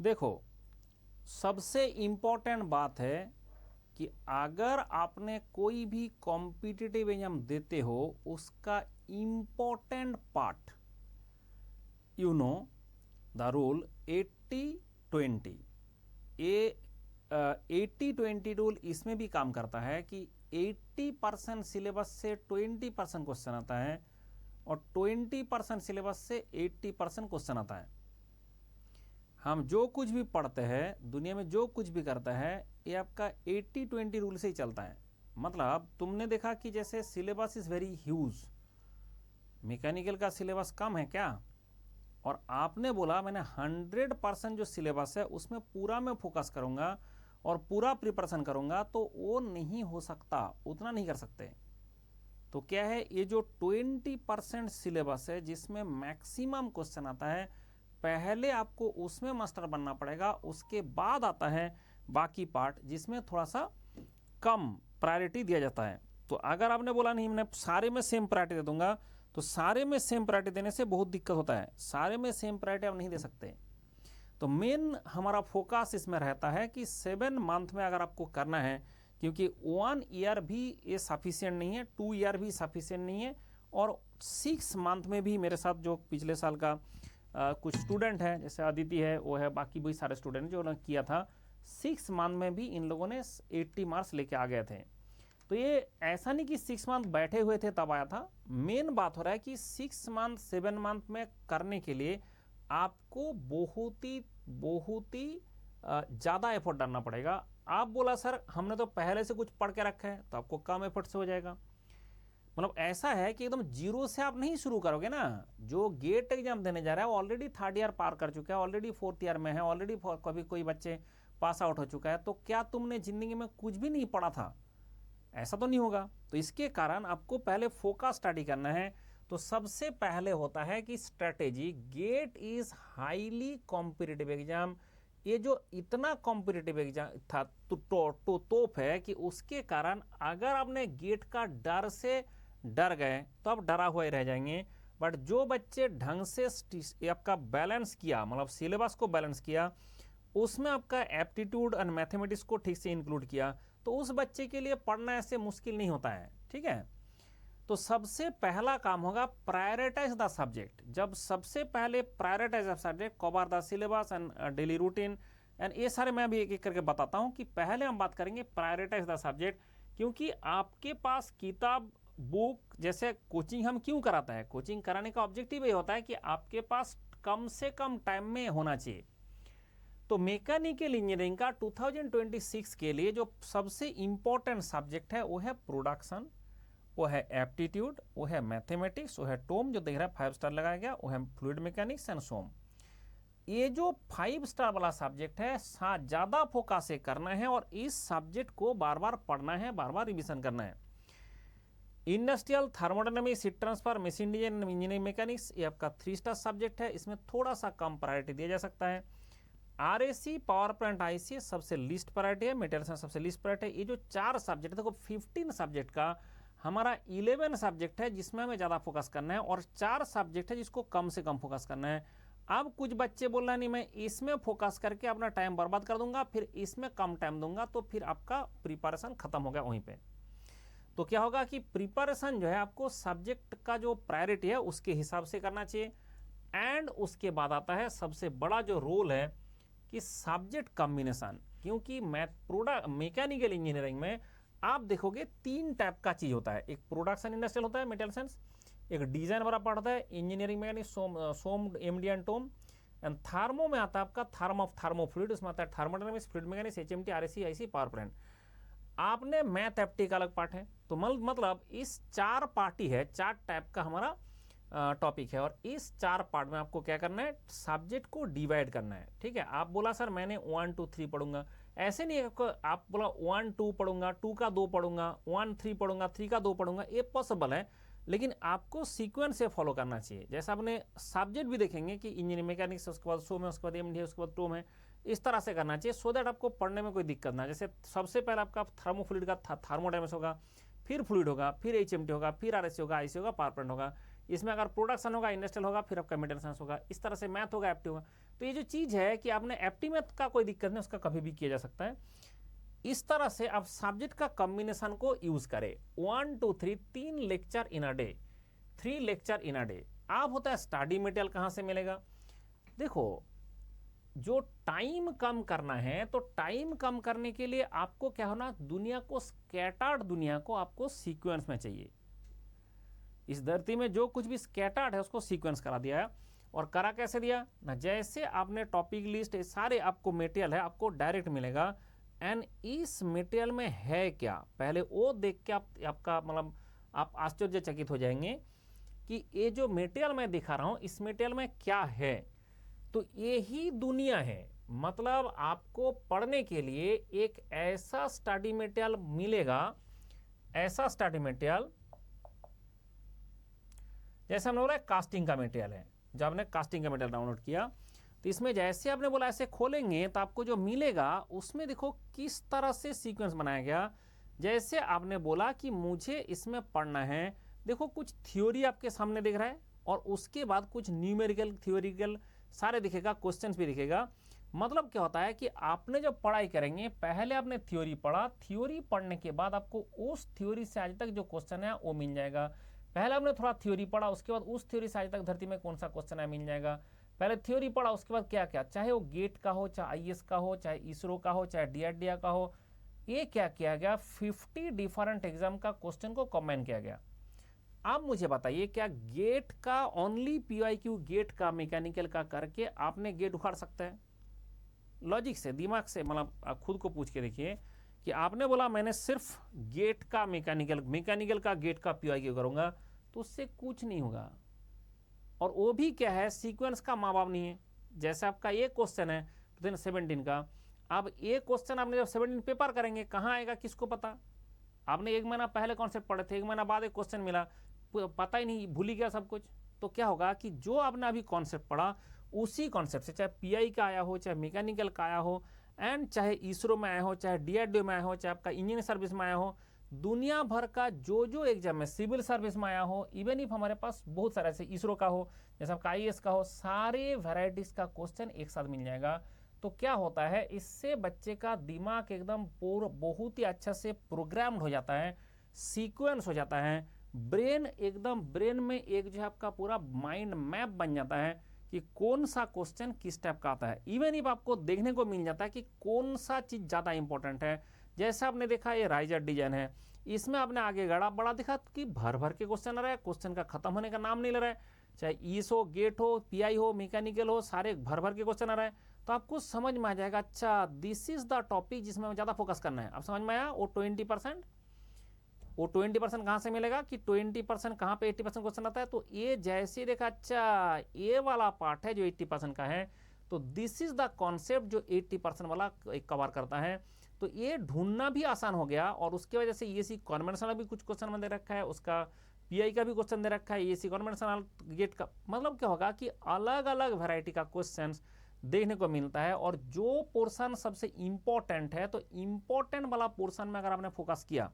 देखो, सबसे इम्पोर्टेंट बात है कि अगर आपने कोई भी कॉम्पिटिटिव एग्जाम देते हो, उसका important part, you know the rule 80-20, ये 80-20 रूल इसमें भी काम करता है कि 80% सिलेबस से 20% क्वेश्चन आता है और 20% सिलेबस से 80% क्वेश्चन आता है। हम जो कुछ भी पढ़ते हैं, दुनिया में जो कुछ भी करता है, ये आपका 80-20 रूल से ही चलता है। मतलब तुमने देखा कि जैसे syllabus is very huge, mechanical का सिलेबस कम है क्या, और आपने बोला मैंने 100% जो सिलेबस है उसमें पूरा मैं फोकस करूंगा और पूरा प्रिपरेशन करूंगा, तो वो नहीं हो सकता, उतना नहीं कर सकते। तो क्या है, ये जो 20% सिलेबस है जिसमें मैक्सिमम क्वेश्चन आता है, पहले आपको उसमें मास्टर बनना पड़ेगा, उसके बाद आता है बाकी पार्ट जिसमें थोड़ा सा कम प्रायोरिटी दिया जाता है। तो अगर आपने बोला नहीं मैं सारे में सेम प्रायोरिटी दे दूंगा, तो सारे में सेम प्रायोरिटी देने से बहुत दिक्कत होता है, सारे में सेम प्रायोरिटी आप नहीं दे सकते। तो मेन हमारा फोकस इसमें रहता है कि 7 मंथ में अगर आपको करना है, क्योंकि 1 ईयर भी ये सफिशिएंट नहीं है, 2 ईयर भी सफिशिएंट नहीं है, और 6 मंथ में भी मेरे साथ जो पिछले साल का कुछ स्टूडेंट हैं, जैसे अदिति है, वो है, बाकी भी सारे स्टूडेंट जो किया था, 6 मंथ में भी इन लोगों ने 80 मार्क्स लेके आ गए थे। तो ये ऐसा नहीं कि 6 मंथ बैठे हुए थे तब आया था, मेन बात हो रहा है कि 6 मंथ 7 मंथ में करने के लिए आपको बहुत ही ज़्यादा एफर्ट डालना पड़ेगा। आप बोला सर हमने तो पहले से कुछ पढ़ के रखा है, तो आपको कम एफर्ट से हो जाएगा। मतलब ऐसा है कि एकदम जीरो से आप नहीं शुरू करोगे ना। जो गेट एग्जाम देने जा रहा है वो ऑलरेडी 3rd ईयर पार कर चुका है, ऑलरेडी 4th ईयर में है, ऑलरेडी कभी कोई बच्चे पास आउट हो चुका है, तो क्या तुमने जिंदगी में कुछ भी नहीं पढ़ा था? ऐसा तो नहीं होगा। तो इसके कारण आपको पहले फोकस स्टडी करना है। तो सबसे पहले होता है कि strategy, GATE is highly competitive exam. ये जो इतना कॉम्पिटिटिव एग्जाम था तो तोप है कि उसके कारण अगर आपने गेट का डर से डर गए तो आप डरा हुआ ही रह जाएंगे। बट जो बच्चे ढंग से आपका बैलेंस किया, मतलब सिलेबस को बैलेंस किया, उसमें आपका एप्टीट्यूड और मैथमेटिक्स को ठीक से इंक्लूड किया, तो उस बच्चे के लिए पढ़ना ऐसे मुश्किल नहीं होता है। ठीक है, तो सबसे पहला काम होगा प्रायोरिटाइज द सब्जेक्ट। जब सबसे पहले prioritise the subject, cover the syllabus and daily routine and ये सारे मैं अभी एक एक करके बताता हूं कि पहले हम बात करेंगे प्रायोरिटाइज द सब्जेक्ट। क्योंकि आपके पास किताब, बुक, जैसे कोचिंग हम क्यों कराता है, कोचिंग कराने का ऑब्जेक्टिव ये होता है कि आपके पास कम से कम टाइम में होना चाहिए। तो मैकेनिकल इंजीनियरिंग का 2026 के लिए जो सबसे इंपॉर्टेंट सब्जेक्ट है वो है प्रोडक्शन, वो है एप्टीट्यूड, वो है मैथमेटिक्स, वो है टोम जो देख रहा है 5 स्टार लगाया गया, वो है फ्लूइड मैकेनिक्स एंड सोम। ये जो 5 स्टार वाला सब्जेक्ट है ज़्यादा फोकस से करना है और इस सब्जेक्ट को बार बार पढ़ना है, बार बार रिविजन करना है। Industrial, thermodynamics, heat transfer, machine design, engineering mechanics, ये आपका 3 स्टार सब्जेक्ट है, इसमें थोड़ा सा कम प्रायोरिटी दिया जा सकता है। आरएसी, पावर प्लांट आईसी सबसे लिस्ट प्रायोरिटी है, मेटेरियल सबसे लिस्ट प्रायोरिटी है। ये जो 4 सब्जेक्ट देखो, 15 सब्जेक्ट का हमारा 11 सब्जेक्ट है जिसमें हमें ज़्यादा फोकस करना है और 4 सब्जेक्ट है जिसको कम से कम फोकस करना है। अब कुछ बच्चे बोल रहे हैं नहीं मैं इसमें फोकस करके अपना टाइम बर्बाद कर दूंगा, फिर इसमें कम टाइम दूंगा, तो फिर आपका प्रिपरेशन खत्म हो गया वहीं पे। तो क्या होगा कि प्रिपरेशन जो है आपको सब्जेक्ट का जो प्रायोरिटी है उसके हिसाब से करना चाहिए। एंड उसके बाद आता है सबसे बड़ा जो रोल है कि सब्जेक्ट कॉम्बिनेशन। क्योंकि मैकेनिकल इंजीनियरिंग में आप देखोगे 3 टाइप का चीज होता है, एक प्रोडक्शन इंडस्ट्रियल होता है मेटेरियल साइंस, एक डिजाइन वाला पार्ट होता है engineering mechanics, SOM MD and TOM, and thermo में आता है आपका थर्मोफ्लूइड, उसमें आता है thermodynamics, fluid mechanics, HMT, RAC, IC, power plant. आपने मैथ एप्टी का अलग पार्ट है। तो मतलब इस 4 पार्टी है, 4 टाइप का हमारा टॉपिक है और इस 4 पार्ट में आपको क्या करना है, सब्जेक्ट को डिवाइड करना है। ठीक है, आप बोला सर मैंने 1 2 3 पढ़ूंगा, ऐसे नहीं है। आप बोला 1 2 पढ़ूंगा, 2 का 2 पढ़ूंगा, 1 3 पढ़ूंगा, 3 का 2 पढ़ूंगा, ये पॉसिबल है, लेकिन आपको सीक्वेंस से फॉलो करना चाहिए। जैसे आपने सब्जेक्ट भी देखेंगे कि इंजीनियरिंग मैकेनिक्स, उसके बाद सोम है, उसके बाद एमडी है, उसके बाद टोम है, इस तरह से करना चाहिए सो दैट आपको पढ़ने में कोई दिक्कत ना। जैसे सबसे पहले आपका थर्मोफ्लूइड का थर्मोडायनामिक्स होगा, फिर फ्लूइड होगा, फिर एचएमटी होगा, फिर आरएसी होगा, आईसी होगा, पावर प्लांट होगा। इसमें अगर प्रोडक्शन होगा, इंडस्ट्रियल होगा, फिर आपका मेटेरियल साइंस होगा, इस तरह से मैथ होगा, एप्टी होगा। तो ये जो चीज़ है कि आपने एप्टी में का कोई दिक्कत नहीं, उसका कभी भी किया जा सकता है। इस तरह से आप सब्जेक्ट का कॉम्बिनेशन को यूज करें। 1 2 3 3 lecture in a day, 3 lecture in a day. अब होता है स्टडी मटेरियल कहाँ से मिलेगा। देखो, जो टाइम कम करना है, तो टाइम कम करने के लिए आपको क्या होना, दुनिया को, स्कैटर्ड दुनिया को आपको सीक्वेंस में चाहिए। इस धरती में जो कुछ भी स्कैटर्ड है उसको सीक्वेंस करा दिया है। और करा कैसे दिया ना, जैसे आपने टॉपिक लिस्ट सारे आपको मटेरियल है आपको डायरेक्ट मिलेगा, एंड इस मटेरियल में है क्या, पहले वो देख के आपका मतलब आप आश्चर्यचकित हो जाएंगे कि ये जो मटेरियल मैं दिखा रहा हूं इस मटेरियल में क्या है। तो यही दुनिया है, मतलब आपको पढ़ने के लिए एक ऐसा स्टडी मटेरियल मिलेगा, ऐसा स्टडी मटेरियल जैसे हमने बोला कास्टिंग का मटेरियल है। जब आपने कास्टिंग का मटेरियल डाउनलोड किया तो इसमें जैसे आपने बोला ऐसे खोलेंगे तो आपको जो मिलेगा उसमें देखो किस तरह से सीक्वेंस बनाया गया। जैसे आपने बोला कि मुझे इसमें पढ़ना है, देखो कुछ थ्योरी आपके सामने दिख रहा है और उसके बाद कुछ न्यूमेरिकल थ्योरिकल सारे दिखेगा, क्वेश्चंस भी दिखेगा। मतलब क्या होता है कि आपने जब पढ़ाई करेंगे, पहले आपने थ्योरी पढ़ा, थ्योरी पढ़ने के बाद आपको उस थ्योरी से आज तक जो क्वेश्चन है वो मिल जाएगा। पहले आपने थोड़ा थ्योरी पढ़ा, उसके बाद उस थ्योरी से आज तक धरती में कौन सा क्वेश्चन है मिल जाएगा। पहले थ्योरी पढ़ा, उसके बाद क्या क्या, चाहे वो गेट का हो, चाहे आईएएस का हो, चाहे इसरो का हो, चाहे डीआरडीए का हो, ये क्या किया गया, 50 डिफरेंट एग्जाम का क्वेश्चन को कॉम्बाइन किया गया। अब मुझे बताइए, क्या गेट का ओनली पीवाईक्यू गेट का मैकेनिकल का करके आपने गेट उखाड़ सकते हैं? लॉजिक से, दिमाग से, मतलब खुद को पूछ के देखिए कि आपने बोला मैंने सिर्फ गेट का मैकेनिकल का गेट का पीवाईक्यू करूंगा, तो उससे कुछ नहीं होगा। और वो भी क्या है, सीक्वेंस का माँ बाप नहीं है। जैसे आपका ये क्वेश्चन है 2017 का, अब ये क्वेश्चन आपने जब 17 पेपर करेंगे कहाँ आएगा किसको पता। आपने 1 महीना पहले कॉन्सेप्ट पढ़े थे, 1 महीना बाद एक क्वेश्चन मिला, पता ही नहीं, भूल ही गया सब कुछ। तो क्या होगा कि जो आपने अभी कॉन्सेप्ट पढ़ा उसी कॉन्सेप्ट से, चाहे पीआई का आया हो, चाहे मैकेनिकल का आया हो, एंड चाहे इसरो में आया हो, चाहे डीआरडीओ में आया हो, चाहे आपका इंजीनियरिंग सर्विस में आया हो, दुनिया भर का जो जो एग्जाम में, सिविल सर्विस में आया हो, इवन इफ हमारे पास बहुत सारे ऐसे इसरो का हो, जैसे आपका आईएएस का हो, सारे वेराइटीज का क्वेश्चन एक साथ मिल जाएगा। तो क्या होता है, इससे बच्चे का दिमाग एकदम बहुत ही अच्छा से प्रोग्राम्ड हो जाता है, सीक्वेंस हो जाता है, ब्रेन एकदम, ब्रेन में एक जो है आपका पूरा माइंड मैप बन जाता है कि कौन सा क्वेश्चन किस टाइप का आता है। इवन इफ आपको देखने को मिल जाता है कि कौन सा चीज ज्यादा इंपॉर्टेंट है। जैसे आपने देखा ये राइजर डिजाइन है, इसमें आपने आगे बड़ा दिखा कि भर भर के क्वेश्चन आ रहा है, क्वेश्चन का खत्म होने का नाम नहीं ले रहा है। चाहे ईस हो, गेट हो, पीआई हो, मैकेनिकल हो, सारे भर भर के क्वेश्चन आ रहा है। तो आपको समझ में आ जाएगा, अच्छा दिस इज द टॉपिक जिसमें ज्यादा फोकस करना है। अब समझ में आया, वो 20%, वो 20% कहाँ से मिलेगा कि 20% कहाँ पे 80% क्वेश्चन आता है। तो ये जैसे देखा, अच्छा ये वाला पार्ट है जो 80% का है, तो दिस इज द कॉन्सेप्ट जो 80% वाला कवर करता है। तो ये ढूंढना भी आसान हो गया। और उसके वजह से ये सी कॉन्वेंशनल भी कुछ क्वेश्चन में दे रखा है, उसका पीआई का भी क्वेश्चन दे रखा है, ये सी कॉन्वेंशनल गेट का। मतलब क्या होगा कि अलग अलग वैरायटी का क्वेश्चन देखने को मिलता है। और जो पोर्शन सबसे इंपॉर्टेंट है, तो इंपॉर्टेंट वाला पोर्शन में अगर आपने फोकस किया,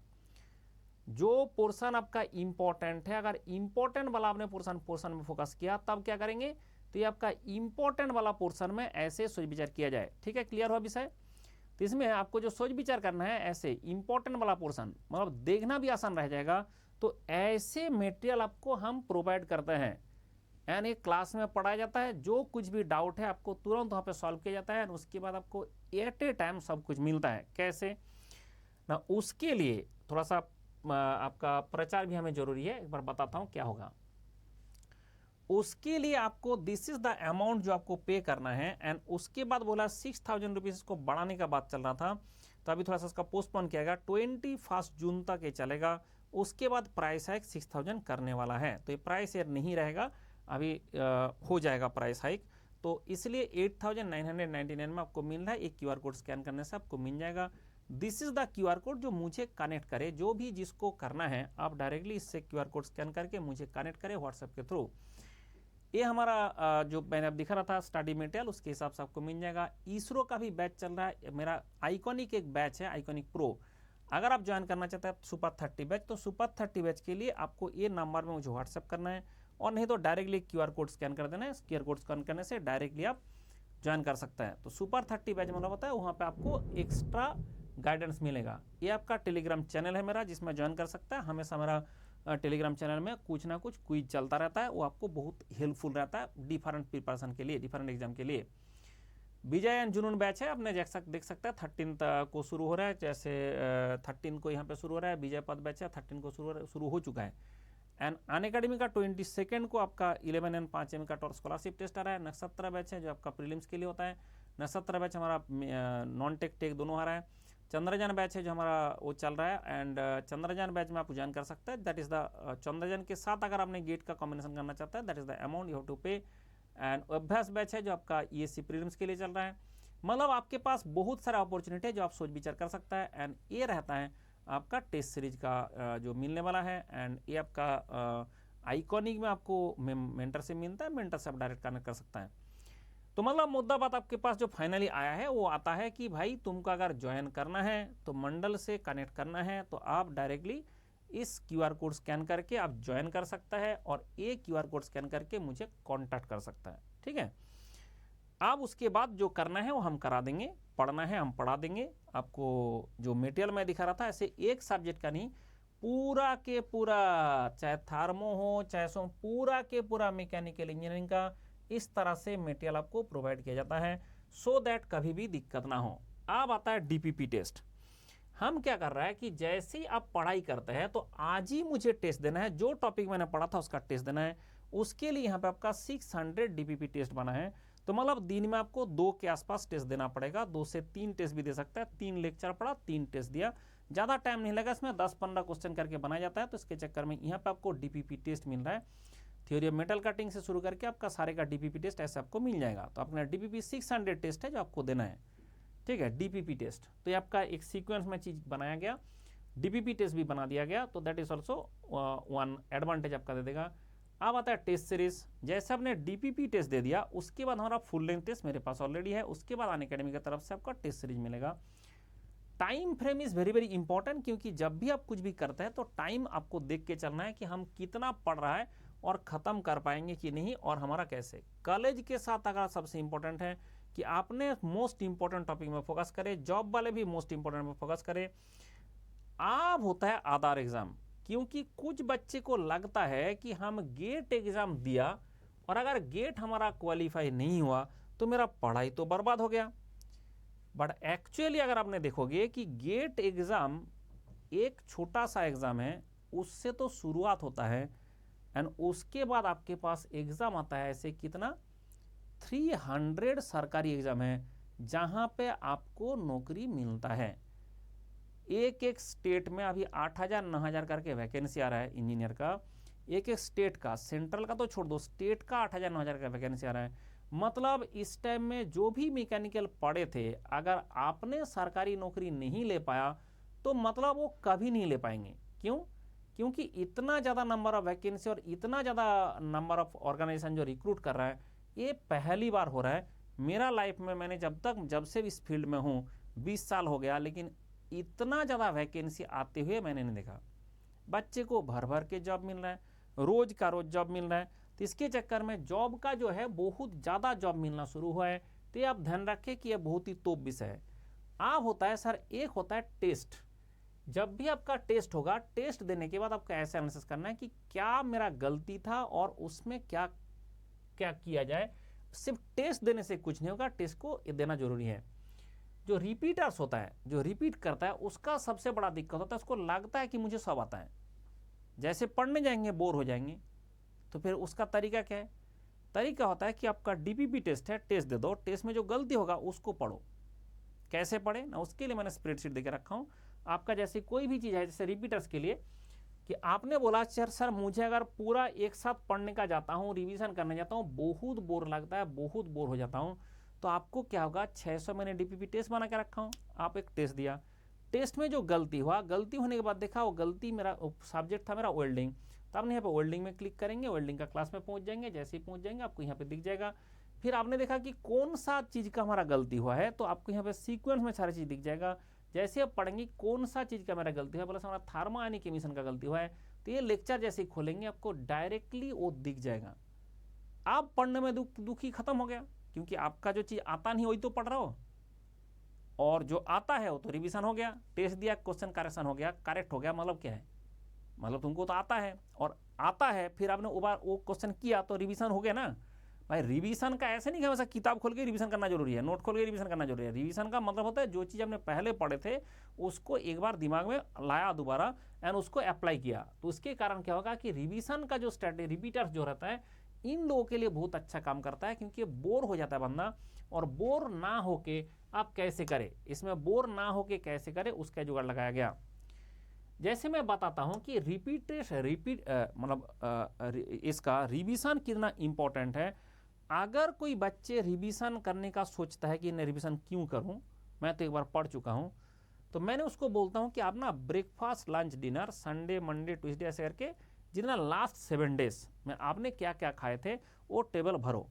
जो पोर्शन आपका इंपॉर्टेंट है, अगर इंपॉर्टेंट वाला आपने पोर्शन में फोकस किया, तब क्या करेंगे, तो ये आपका इंपॉर्टेंट वाला पोर्शन में ऐसे सोच विचार किया जाए। ठीक है, क्लियर हुआ विषय। तो इसमें आपको जो सोच विचार करना है, ऐसे इंपॉर्टेंट वाला पोर्शन, मतलब देखना भी आसान रह जाएगा। तो ऐसे मटेरियल आपको हम प्रोवाइड करते हैं, यानी क्लास में पढ़ाया जाता है। जो कुछ भी डाउट है आपको तुरंत वहाँ पे सॉल्व किया जाता है, और उसके बाद आपको एट ए टाइम सब कुछ मिलता है। कैसे ना, उसके लिए थोड़ा सा आपका प्रचार भी हमें जरूरी है। एक बार बताता हूँ क्या होगा। उसके लिए आपको दिस इज द अमाउंट जो आपको पे करना है, एंड उसके बाद बोला 6000 रुपीज को बढ़ाने का बात चल रहा था, तो अभी थोड़ा सा इसका पोस्टपोन किया गया, 21 जून तक ये चलेगा। उसके बाद प्राइस हाइक 6000 करने वाला है, तो ये प्राइस यार नहीं रहेगा, अभी हो जाएगा प्राइस हाइक। तो इसलिए 8999 में आपको मिल रहा है। एक क्यूआर कोड स्कैन करने से आपको मिल जाएगा। This is the QR code जो मुझे कनेक्ट करे, जो भी जिसको करना है आप डायरेक्टली इससे क्यूआर कोड स्कैन करके मुझे कनेक्ट करें व्हाट्सएप के थ्रू। ये हमारा जो मैंने अब दिखा रहा था स्टडी मटेरियल, उसके हिसाब से आपको मिल जाएगा। इसरो का भी बैच चल रहा है, मेरा आइकॉनिक एक बैच है, आइकॉनिक प्रो। अगर आप ज्वाइन करना चाहते हैं सुपर 30 बैच, तो सुपर 30 बैच के लिए आपको ये नंबर में मुझे व्हाट्सएप करना है, और नहीं तो डायरेक्टली क्यूआर कोड स्कैन कर देना है। क्यूआर कोड स्कैन करने से डायरेक्टली आप ज्वाइन कर सकता है। तो सुपर 30 बैच मैंने बताया, वहाँ पे आपको एक्स्ट्रा गाइडेंस मिलेगा। ये आपका टेलीग्राम चैनल है मेरा, जिसमें ज्वाइन कर सकता है। हमेशा मेरा टेलीग्राम चैनल में कुछ ना कुछ क्विज चलता रहता है, वो आपको बहुत हेल्पफुल रहता है डिफरेंट प्रिपरेशन के लिए, डिफरेंट एग्जाम के लिए। विजय एंड जुनून बैच है, आपने देख सकते हैं 13 को शुरू हो रहा है, जैसे 13 को यहाँ पे शुरू हो रहा है। विजय पद बैच है 13 को शुरू हो चुका है। एंड अनअकैडमी का 22 को आपका 11 एंड 5 एम का स्कॉलरशिप टेस्ट आ रहा है। नक्षत्र बैच है जो आपका प्रीलिम्स के लिए होता है। नक्षत्र बैच हमारा नॉन टेक टेक दोनों आ रहा है। चंद्रयान बैच है जो हमारा वो चल रहा है, एंड चंद्रयान बैच में आप ज्वाइन कर सकते हैं। दैट इज द चंद्रयान के साथ अगर आपने गेट का कॉम्बिनेशन करना चाहता है, that is the amount you have to pay. And Abhyas batch है जो आपका ESC प्रीलिम्स के लिए चल रहा है। मतलब आपके पास बहुत सारा अपॉर्चुनिटी है जो आप सोच विचार कर सकता है। एंड ये रहता है आपका टेस्ट सीरीज का जो मिलने वाला है। एंड ये आपका आइकॉनिक में आपको मेंटर से मिलता है, मेंटर से आप डायरेक्ट कनेक्ट कर सकता है। तो मतलब मुद्दा बात आपके पास जो फाइनली आया है वो आता है कि भाई तुमको अगर ज्वाइन करना है तो मंडल से कनेक्ट करना है, तो आप डायरेक्टली इस QR कोड स्कैन करके आप ज्वाइन कर सकता है, और ये QR कोड स्कैन करके मुझे कांटेक्ट कर सकता है। ठीक है, आप उसके बाद जो करना है वो हम करा देंगे, पढ़ना है हम पढ़ा देंगे आपको। जो मटेरियल मैं दिखा रहा था, ऐसे एक सब्जेक्ट का नहीं, पूरा के पूरा, चाहे थार्मो हो चाहे सो, पूरा के पूरा मैकेनिकल इंजीनियरिंग का इस तरह से मटेरियल आपको प्रोवाइड किया जाता है, सो दैट कभी भी दिक्कत ना हो। अब आता है DPP टेस्ट। हम क्या कर रहा है कि जैसे ही आप पढ़ाई करते हैं तो आज ही मुझे टेस्ट देना है, जो टॉपिक मैंने पढ़ा था उसका टेस्ट देना है। उसके लिए यहाँ पे आपका 600 DPP टेस्ट बना है। तो मतलब दिन में आपको 2 के आसपास टेस्ट देना पड़ेगा, 2 से 3 टेस्ट भी दे सकता है। 3 लेक्चर पढ़ा, 3 टेस्ट दिया, ज़्यादा टाइम नहीं लगा। इसमें 10-15 क्वेश्चन करके बनाया जाता है। तो इसके चक्कर में यहाँ पे आपको DPP टेस्ट मिल रहा है। थ्योरी ऑफ मेटल कटिंग से शुरू करके आपका सारे का DPP टेस्ट ऐसे आपको मिल जाएगा। तो अपना DPP 600 टेस्ट है जो आपको देना है। ठीक है, DPP टेस्ट तो ये आपका एक सीक्वेंस में चीज़ बनाया गया, DPP टेस्ट भी बना दिया गया। तो that is also one advantage आपका दे देगा। अब आता है टेस्ट सीरीज। जैसे आपने DPP टेस्ट दे दिया, उसके बाद हमारा फुल लेंथ टेस्ट मेरे पास ऑलरेडी है। उसके बाद अनअकैडमी की तरफ से आपका टेस्ट सीरीज मिलेगा। Time frame is very very important, क्योंकि जब भी आप कुछ भी करते हैं तो टाइम आपको देख के चलना है कि हम कितना पढ़ रहा है और ख़त्म कर पाएंगे कि नहीं, और हमारा कैसे। कॉलेज के साथ अगर सबसे इंपॉर्टेंट है कि आपने मोस्ट इंपॉर्टेंट टॉपिक में फोकस करें, जॉब वाले भी मोस्ट इंपॉर्टेंट में फोकस करें। अब होता है आधार एग्जाम, क्योंकि कुछ बच्चे को लगता है कि हम गेट एग्जाम दिया और अगर गेट हमारा क्वालिफाई नहीं हुआ तो मेरा पढ़ाई तो बर्बाद हो गया। बट एक्चुअली अगर आपने देखोगे कि गेट एग्जाम एक छोटा सा एग्जाम है, उससे तो शुरुआत होता है, एंड उसके बाद आपके पास एग्जाम आता है ऐसे कितना 300 सरकारी एग्जाम है जहां पे आपको नौकरी मिलता है। एक एक स्टेट में अभी 8000 9000 करके वैकेंसी आ रहा है इंजीनियर का। एक एक स्टेट का, सेंट्रल का तो छोड़ दो, स्टेट का 8000 9000 का वैकेंसी आ रहा है। मतलब इस टाइम में जो भी मैकेनिकल पढ़े थे, अगर आपने सरकारी नौकरी नहीं ले पाया तो मतलब वो कभी नहीं ले पाएंगे। क्यों? क्योंकि इतना ज़्यादा नंबर ऑफ वैकेंसी और इतना ज़्यादा नंबर ऑफ ऑर्गेनाइजेशन जो रिक्रूट कर रहा है, ये पहली बार हो रहा है मेरा लाइफ में। मैंने जब से इस फील्ड में हूँ 20 साल हो गया, लेकिन इतना ज़्यादा वैकेंसी आते हुए मैंने नहीं देखा। बच्चे को भर भर के जॉब मिल रहा है, रोज का रोज जॉब मिल रहा है। तो इसके चक्कर में जॉब का जो है बहुत ज़्यादा जॉब मिलना शुरू हुआ है। तो ये आप ध्यान रखें कि यह बहुत ही तोप विषय है। अब होता है सर, एक होता है टेस्ट। जब भी आपका टेस्ट होगा, टेस्ट देने के बाद आपको ऐसे एनालिसिस करना है कि क्या मेरा गलती था और उसमें क्या क्या किया जाए। सिर्फ टेस्ट देने से कुछ नहीं होगा, टेस्ट को देना जरूरी है। जो रिपीटर्स होता है, जो रिपीट करता है, उसका सबसे बड़ा दिक्कत होता है, उसको लगता है कि मुझे सब आता है। जैसे पढ़ने जाएंगे बोर हो जाएंगे, तो फिर उसका तरीका क्या है? तरीका होता है कि आपका DPP टेस्ट है, टेस्ट दे दो, टेस्ट में जो गलती होगा उसको पढ़ो। कैसे पढ़े ना, उसके लिए मैंने स्प्रेडशीट देकर रखा हूँ। आपका जैसे कोई भी चीज़ है, जैसे रिपीटर्स के लिए कि आपने बोला सर मुझे अगर पूरा एक साथ पढ़ने का जाता हूँ, रिवीजन करने जाता हूँ, बहुत बोर लगता है, बहुत बोर हो जाता हूँ, तो आपको क्या होगा, 600 मैंने DPP टेस्ट बना के रखा हूँ। आप एक टेस्ट दिया, टेस्ट में जो गलती हुआ, गलती होने के बाद देखा वो गलती मेरा सब्जेक्ट था मेरा वेल्डिंग, तो आपने यहाँ पे वेल्डिंग में क्लिक करेंगे, वेल्डिंग का क्लास में पहुँच जाएंगे। जैसे ही पहुँच जाएंगे आपको यहाँ पे दिख जाएगा। फिर आपने देखा कि कौन सा चीज़ का हमारा गलती हुआ है, तो आपको यहाँ पे सीक्वेंस में सारी चीज़ दिख जाएगा। जैसे आप पढ़ेंगे कौन सा चीज़ का मेरा गलती हुआ, बोला हमारा थर्मोआयनिक एमिशन का गलती हुआ है, तो ये लेक्चर जैसे ही खोलेंगे आपको डायरेक्टली वो दिख जाएगा। आप पढ़ने में दुखी खत्म हो गया, क्योंकि आपका जो चीज़ आता नहीं वही तो पढ़ रहे हो, और जो आता है वो तो रिवीजन हो गया, टेस्ट दिया क्वेश्चन करेक्शन हो गया, करेक्ट हो गया, मतलब क्या है, मतलब तुमको तो आता है, और आता है फिर आपने वो क्वेश्चन किया तो रिवीजन हो गया ना भाई। रिवीजन का ऐसे नहीं कि हमेशा किताब खोल के रिवीजन करना जरूरी है, नोट खोल के रिवीजन करना जरूरी है। रिवीजन का मतलब होता है जो चीज़ आपने पहले पढ़े थे उसको एक बार दिमाग में लाया दोबारा एंड उसको अप्लाई किया, तो उसके कारण क्या होगा कि रिवीजन का जो स्ट्रेटेजी रिपीटर्स जो रहता है इन लोगों के लिए बहुत अच्छा काम करता है, क्योंकि बोर हो जाता है बंदा, और बोर ना होके आप कैसे करें, इसमें बोर ना होके कैसे करें उसका जुगाड़ लगाया गया। जैसे मैं बताता हूं कि इसका रिवीजन कितना इंपॉर्टेंट है। अगर कोई बच्चे रिवीजन करने का सोचता है कि मैं रिवीजन क्यों करूं, मैं तो एक बार पढ़ चुका हूं, तो मैंने उसको बोलता हूं कि आप ना breakfast lunch dinner Sunday Monday Tuesday ऐसे करके जितना लास्ट 7 डेज में आपने क्या क्या खाए थे वो टेबल भरो।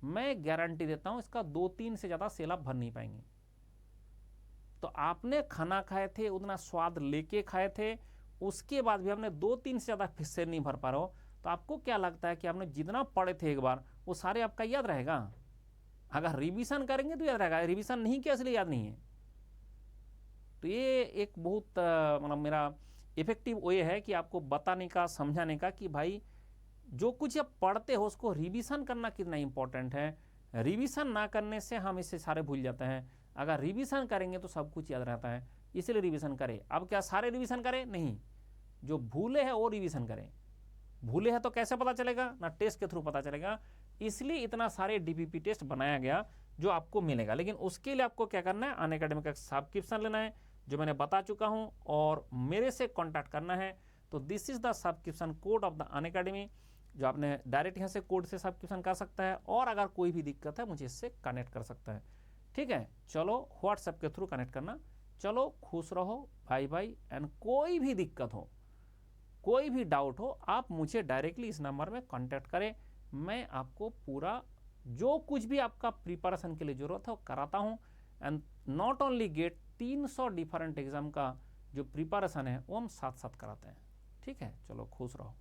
मैं गारंटी देता हूं इसका 2-3 से ज़्यादा सेल आप भर नहीं पाएंगे। तो आपने खाना खाए थे उतना स्वाद लेके खाए थे, उसके बाद भी आपने 2-3 से ज़्यादा हिस्से नहीं भर पा रहे हो, तो आपको क्या लगता है कि आपने जितना पढ़े थे एक बार वो सारे आपका याद रहेगा? अगर रिवीजन करेंगे तो याद रहेगा, रिवीजन नहीं किया इसलिए याद नहीं है। तो ये एक बहुत मतलब मेरा इफेक्टिव वे है कि आपको बताने का, समझाने का कि भाई जो कुछ आप पढ़ते हो उसको रिवीजन करना कितना इंपॉर्टेंट है। रिवीजन ना करने से हम इससे सारे भूल जाते हैं, अगर रिवीजन करेंगे तो सब कुछ याद रहता है, इसलिए रिवीजन करें। अब क्या सारे रिवीजन करें? नहीं, जो भूले हैं वो रिवीजन करें। भूले हैं तो कैसे पता चलेगा? ना टेस्ट के थ्रू पता चलेगा, इसलिए इतना सारे डीपीपी टेस्ट बनाया गया जो आपको मिलेगा। लेकिन उसके लिए आपको क्या करना है, अनअकैडमी का सब्सक्रिप्शन लेना है जो मैंने बता चुका हूं, और मेरे से कॉन्टैक्ट करना है। तो this is the subscription code of the Unacademy, जो आपने डायरेक्ट यहाँ से कोड से सब्सक्रिप्शन कर सकता है, और अगर कोई भी दिक्कत है मुझे इससे कनेक्ट कर सकता है। ठीक है, चलो व्हाट्सएप के थ्रू कनेक्ट करना। चलो खुश रहो भाई भाई, एंड कोई भी दिक्कत हो, कोई भी डाउट हो, आप मुझे डायरेक्टली इस नंबर में कांटेक्ट करें। मैं आपको पूरा जो कुछ भी आपका प्रिपरेशन के लिए जरूरत है वो कराता हूं। And not only get 300 different exam का जो प्रिपरेशन है वो हम साथ साथ कराते हैं। ठीक है, चलो खुश रहो।